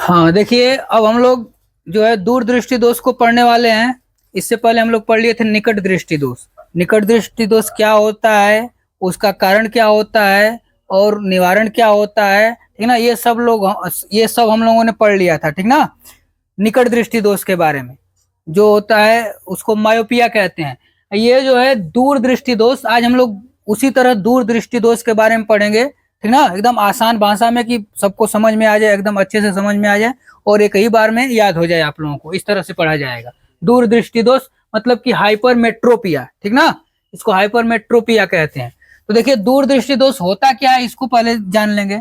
हाँ देखिए, अब हम लोग जो है दूर दृष्टि दोष को पढ़ने वाले हैं। इससे पहले हम लोग पढ़ लिए थे निकट दृष्टि दोष। निकट दृष्टि दोष क्या होता है, उसका कारण क्या होता है और निवारण क्या होता है, ठीक ना। ये सब हम लोगों ने पढ़ लिया था, ठीक ना। निकट दृष्टि दोष के बारे में जो होता है उसको मायोपिया कहते हैं। ये जो है दूर दृष्टि दोष, आज हम लोग उसी तरह दूर दृष्टि दोष के बारे में पढ़ेंगे, ठीक ना। एकदम आसान भाषा में कि सबको समझ में आ जाए, एकदम अच्छे से समझ में आ जाए और एक ही बार में याद हो जाए आप लोगों को, इस तरह से पढ़ा जाएगा। दूर दृष्टि दोष मतलब कि हाइपरमेट्रोपिया, ठीक ना। इसको हाइपरमेट्रोपिया कहते हैं। तो देखिए दूर दृष्टि दोष होता क्या है इसको पहले जान लेंगे।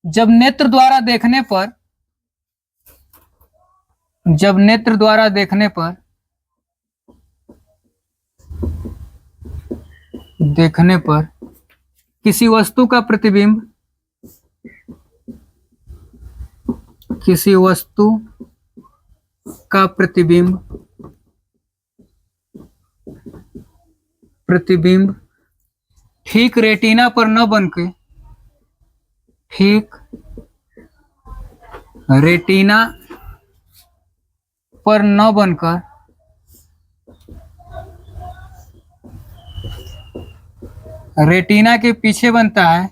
जब नेत्र द्वारा देखने पर जब नेत्र द्वारा देखने पर किसी वस्तु का प्रतिबिंब ठीक रेटिना पर न बनके रेटिना के पीछे बनता है,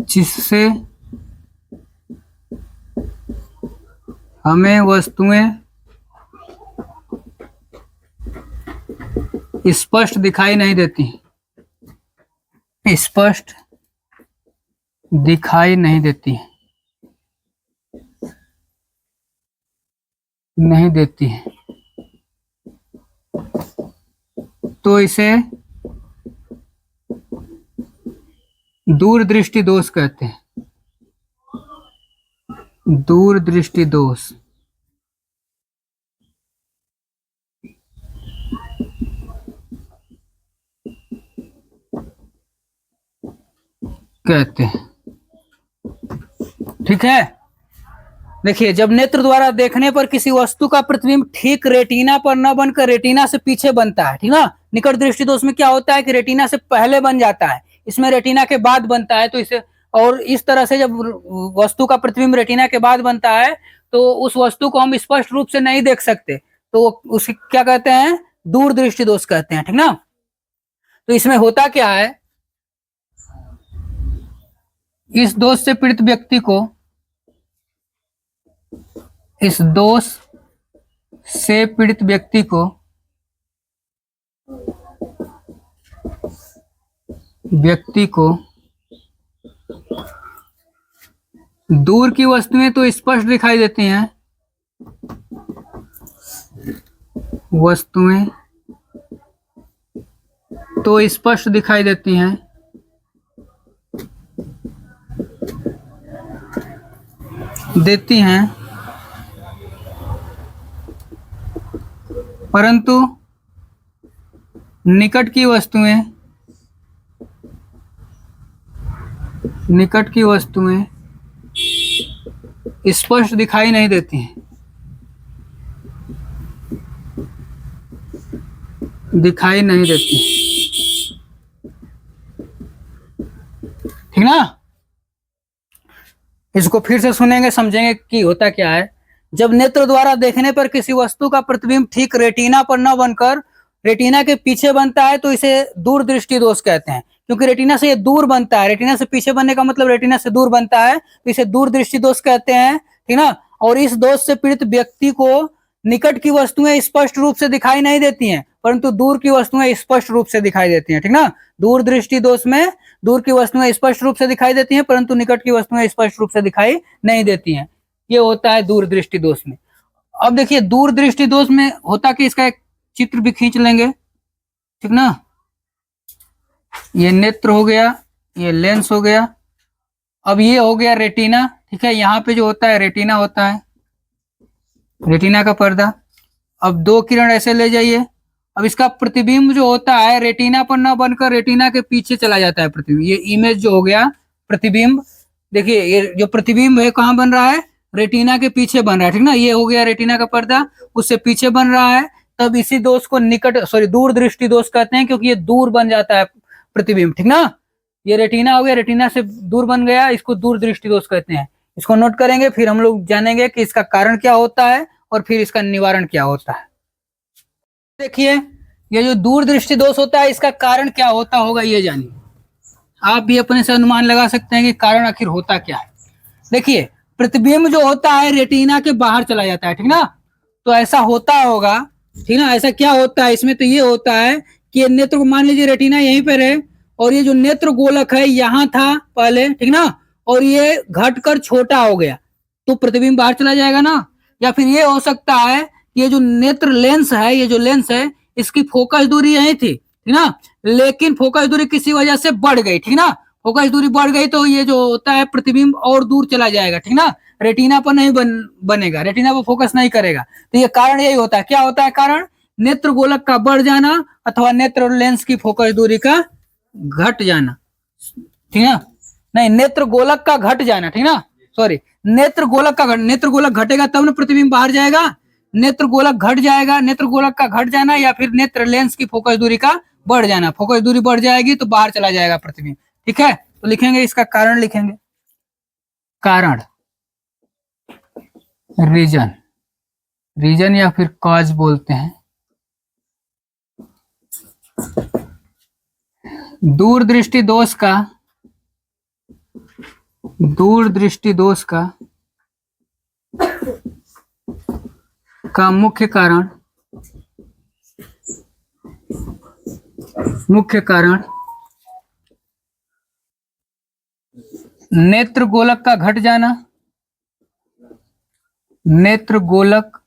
जिससे हमें वस्तुएं स्पष्ट दिखाई नहीं देती, तो इसे दूर दृष्टि दोष कहते हैं। दूर दृष्टि दोष कहते हैं, ठीक है। देखिए जब नेत्र द्वारा देखने पर किसी वस्तु का प्रतिबिंब ठीक रेटिना पर न बनकर रेटिना से पीछे बनता है, ठीक ना। निकट दृष्टि दोष में क्या होता है कि रेटिना से पहले बन जाता है, इसमें रेटिना के बाद बनता है। तो इसे और इस तरह से जब वस्तु का प्रतिबिंब रेटिना के बाद बनता है तो उस वस्तु को हम स्पष्ट रूप से नहीं देख सकते, तो उसे क्या कहते हैं, दूर दृष्टि दोष कहते हैं, ठीक ना। तो इसमें होता क्या है, इस दोष से पीड़ित व्यक्ति को दूर की वस्तुएं तो स्पष्ट दिखाई देती हैं, परंतु निकट की वस्तुएं स्पष्ट दिखाई नहीं देती हैं, ठीक ना। इसको फिर से सुनेंगे, समझेंगे कि होता क्या है। जब नेत्र द्वारा देखने पर किसी वस्तु का प्रतिबिंब ठीक रेटिना पर न बनकर रेटिना के पीछे बनता है तो इसे दूर दृष्टि दोष कहते हैं। क्योंकि रेटिना से ये दूर बनता है, रेटिना से पीछे बनने का मतलब रेटिना से दूर बनता है, तो इसे दूर दृष्टि दोष कहते हैं, ठीक ना। और इस दोष से पीड़ित व्यक्ति को निकट की वस्तुएं स्पष्ट रूप से दिखाई नहीं देती हैं, परंतु दूर की वस्तुएं स्पष्ट रूप से दिखाई देती हैं, ठीक ना। दूर दृष्टि दोष में दूर की वस्तुएं स्पष्ट रूप से दिखाई देती हैं, परंतु निकट की वस्तुएं स्पष्ट रूप से दिखाई नहीं देती हैं। ये होता है दूर दृष्टि दोष में। अब देखिए दूर दृष्टि दोष में होता कि इसका एक चित्र भी खींच लेंगे, ठीक ना। ये नेत्र हो गया, ये लेंस हो गया, अब ये हो गया रेटिना, ठीक है। यहाँ पे जो होता है रेटिना होता है, रेटिना का पर्दा। अब दो किरण ऐसे ले जाइए, अब इसका प्रतिबिंब जो होता है रेटिना पर न बनकर रेटिना के पीछे चला जाता है प्रतिबिंब। ये इमेज जो हो गया प्रतिबिंब, देखिए ये जो प्रतिबिंब है कहाँ बन रहा है, रेटिना के पीछे बन रहा है, ठीक ना। ये हो गया रेटिना का पर्दा, उससे पीछे बन रहा है, तब इसी दोष को दूर दृष्टि दोष कहते हैं, क्योंकि ये दूर बन जाता है प्रतिबिंब, ठीक ना। ये रेटिना हो गया, रेटिना से दूर बन गया, इसको दूर दृष्टि दोष कहते हैं। इसको नोट करेंगे, फिर हम लोग जानेंगे कि इसका कारण क्या होता है और फिर इसका निवारण क्या होता है। देखिए, ये जो दूर दृष्टि दोष होता है, इसका कारण क्या होता होगा ये जानिए। आप भी अपने से अनुमान लगा सकते हैं कि कारण आखिर होता क्या है। देखिए, प्रतिबिंब जो होता है रेटिना के बाहर चला जाता है, ठीक ना। तो ऐसा होता होगा, ठीक ना। ऐसा क्या होता है इसमें, तो ये होता है कि नेत्र को मान लीजिए रेटिना यहीं पर है और ये जो नेत्र गोलक है यहाँ था पहले, ठीक ना, और ये घटकर छोटा हो गया तो प्रतिबिंब बाहर चला जाएगा ना। या फिर ये हो सकता है कि ये जो नेत्र लेंस है, ये जो लेंस है, इसकी फोकस दूरी यही थी, ठीक ना, लेकिन फोकस दूरी किसी वजह से बढ़ गई, ठीक ना। फोकस दूरी बढ़ गई तो ये जो होता है प्रतिबिंब और दूर चला जाएगा, ठीक ना। रेटिना पर नहीं बनेगा, रेटिना पर फोकस नहीं करेगा। तो ये कारण यही होता है। क्या होता है कारण? नेत्र गोलक का बढ़ जाना अथवा नेत्र लेंस की फोकस दूरी का घट जाना, ठीक ना। नहीं, नेत्र गोलक का घट जाना, ठीक ना, सॉरी, नेत्र गोलक का नेत्र गोलक घटेगा तब ना प्रतिबिंब बाहर जाएगा। नेत्र गोलक घट जाएगा, नेत्र गोलक का घट जाना या फिर नेत्र लेंस की फोकस दूरी का बढ़ जाना। फोकस दूरी बढ़ जाएगी तो बाहर चला जाएगा प्रतिबिंब, ठीक है। तो लिखेंगे इसका कारण, लिखेंगे कारण, रीजन, रीजन या फिर कॉज बोलते हैं। दूर दृष्टि दोष का मुख्य कारण नेत्र गोलक का घट जाना, नेत्र गोलक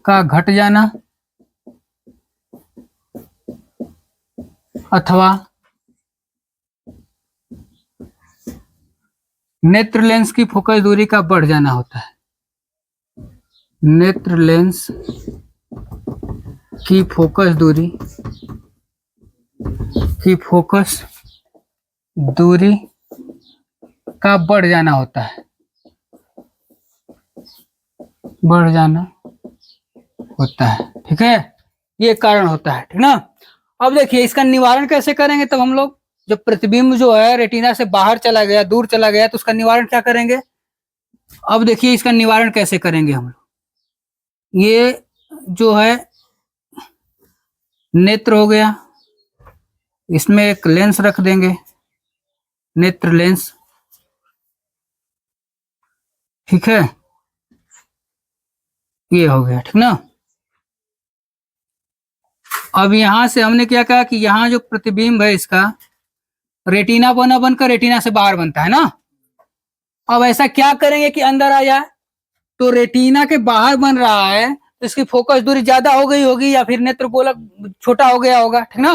का घट जाना अथवा नेत्र लेंस की फोकस दूरी का बढ़ जाना होता है। नेत्र लेंस की फोकस दूरी का बढ़ जाना होता है, बढ़ जाना होता है, ठीक है। ये कारण होता है, ठीक ना। अब देखिए इसका निवारण कैसे करेंगे। तब हम लोग जब प्रतिबिंब जो है रेटिना से बाहर चला गया, दूर चला गया, तो उसका निवारण क्या करेंगे। अब देखिए इसका निवारण कैसे करेंगे हम लोग। ये जो है नेत्र हो गया, इसमें एक लेंस रख देंगे, नेत्र लेंस, ठीक है। ये हो गया, ठीक ना। अब यहां से हमने क्या कहा कि यहाँ जो प्रतिबिंब है इसका रेटिना पर न बनकर रेटिना से बाहर बनता है ना। अब ऐसा क्या करेंगे कि अंदर आ जाए। तो रेटिना के बाहर बन रहा है तो इसकी फोकस दूरी ज्यादा हो गई होगी या फिर नेत्र गोलक छोटा हो गया होगा, ठीक ना।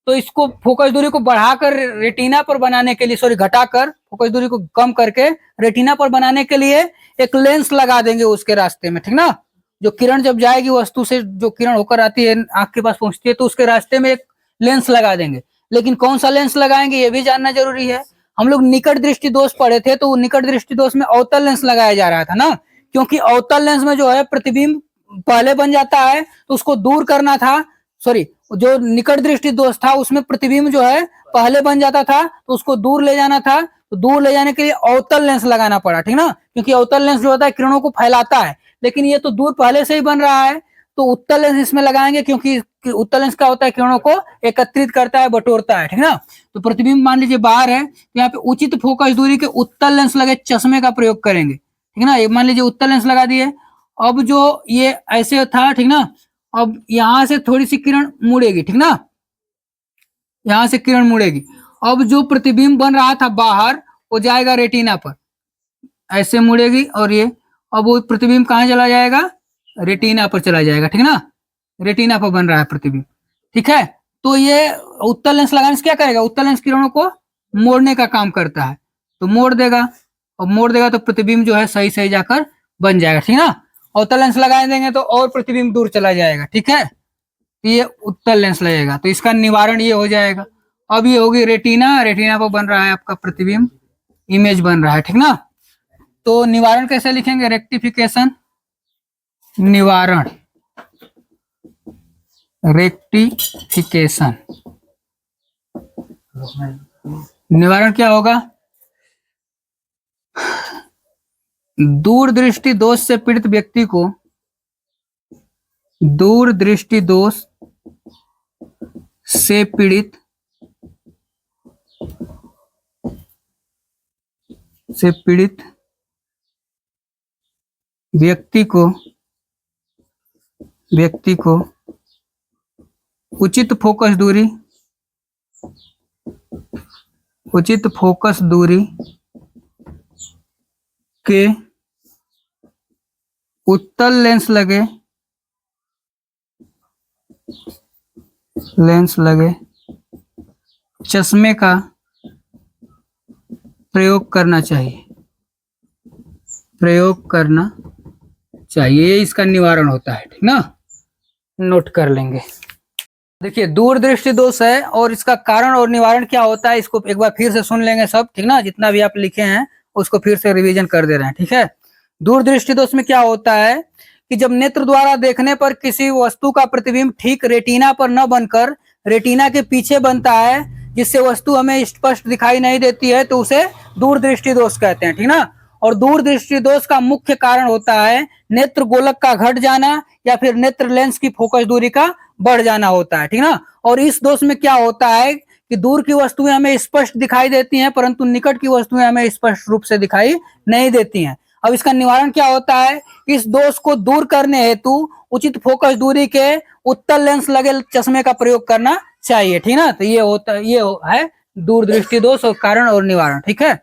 तो इसको फोकस दूरी को बढ़ाकर रेटिना पर बनाने के लिए, सॉरी घटाकर फोकस दूरी को कम करके रेटिना पर बनाने के लिए एक लेंस लगा देंगे उसके रास्ते में, ठीक ना। जो किरण जब जाएगी वस्तु से, जो किरण होकर आती है आंख के पास पहुंचती है, तो उसके रास्ते में एक लेंस लगा देंगे। लेकिन कौन सा लेंस लगाएंगे ये भी जानना जरूरी है। हम लोग निकट दृष्टि दोष पढ़े थे, तो निकट दृष्टि दोष में अवतल लेंस लगाया जा रहा था ना, क्योंकि अवतल लेंस में जो है प्रतिबिंब पहले बन जाता है तो उसको दूर करना था। सॉरी, जो निकट दृष्टि दोष था उसमें प्रतिबिंब जो है पहले बन जाता था तो उसको दूर ले जाना था। तो दूर ले जाने के लिए अवतल लेंस लगाना पड़ा, ठीक ना, क्योंकि अवतल लेंस जो होता है किरणों को फैलाता है, लेकिन ये तो दूर पहले से ही बन रहा है। तो उत्तल लेंस इसमें लगाएंगे, क्योंकि उत्तल लेंस क्या होता है, किरणों को एकत्रित करता है, बटोरता है, ठीक ना। तो प्रतिबिंब मान लीजिए बाहर है तो यहाँ पे उचित फोकस दूरी के उत्तल लेंस लगे चश्मे का प्रयोग करेंगे, ठीक ना। ये मान लीजिए उत्तल लेंस लगा दिए। अब जो ये ऐसे था, ठीक ना, अब यहां से थोड़ी सी किरण मुड़ेगी, ठीक ना, यहां से किरण मुड़ेगी। अब जो प्रतिबिंब बन रहा था बाहर वो जाएगा रेटिना पर, ऐसे मुड़ेगी, और ये अब वो प्रतिबिंब कहाँ चला जाएगा, रेटिना पर चला जाएगा, ठीक ना। रेटिना पर बन रहा है प्रतिबिंब, ठीक है। तो ये उत्तल लेंस लगाने से क्या करेगा, उत्तल लेंस किरणों को मोड़ने का काम करता है, तो मोड़ देगा, और मोड़ देगा तो प्रतिबिंब जो है सही सही जाकर बन जाएगा, ठीक ना। अवतल लेंस लगा देंगे तो और प्रतिबिंब दूर चला जाएगा, ठीक है। ये उत्तल लेंस लगेगा, तो इसका निवारण ये हो जाएगा। अब ये होगी रेटिना, रेटिना पर बन रहा है आपका प्रतिबिंब, इमेज बन रहा है, ठीक ना। तो निवारण कैसे लिखेंगे, रेक्टिफिकेशन, निवारण, रेक्टिफिकेशन। निवारण क्या होगा? दूरदृष्टि दोष से पीड़ित व्यक्ति को दूरदृष्टि दोष से पीड़ित व्यक्ति को उचित फोकस दूरी के उत्तल लेंस लगे चश्मे का प्रयोग करना चाहिए। ये इसका निवारण होता है, ठीक ना, नोट कर लेंगे। देखिए दूरदृष्टि दोष है और इसका कारण और निवारण क्या होता है, इसको एक बार फिर से सुन लेंगे सब, ठीक ना, जितना भी आप लिखे हैं उसको फिर से रिवीजन कर दे रहे हैं, ठीक है। दूरदृष्टि दोष में क्या होता है कि जब नेत्र द्वारा देखने पर किसी वस्तु का प्रतिबिंब ठीक रेटिना पर न बनकर रेटिना के पीछे बनता है, जिससे वस्तु हमें स्पष्ट दिखाई नहीं देती है, तो उसे दूरदृष्टि दोष कहते हैं, ठीक ना। और दूरदृष्टि दोष का मुख्य कारण होता है नेत्र गोलक का घट जाना या फिर नेत्र लेंस की फोकस दूरी का बढ़ जाना होता है, ठीक ना। और इस दोष में क्या होता है कि दूर की वस्तुएं हमें स्पष्ट दिखाई देती हैं परंतु निकट की वस्तुएं हमें स्पष्ट रूप से दिखाई नहीं देती हैं। अब इसका निवारण क्या होता है? इस दोष को दूर करने हेतु उचित फोकस दूरी के उत्तल लेंस लगे चश्मे का प्रयोग करना चाहिए, ठीक ना। तो ये है दूरदृष्टि दोष और कारण और निवारण, ठीक है।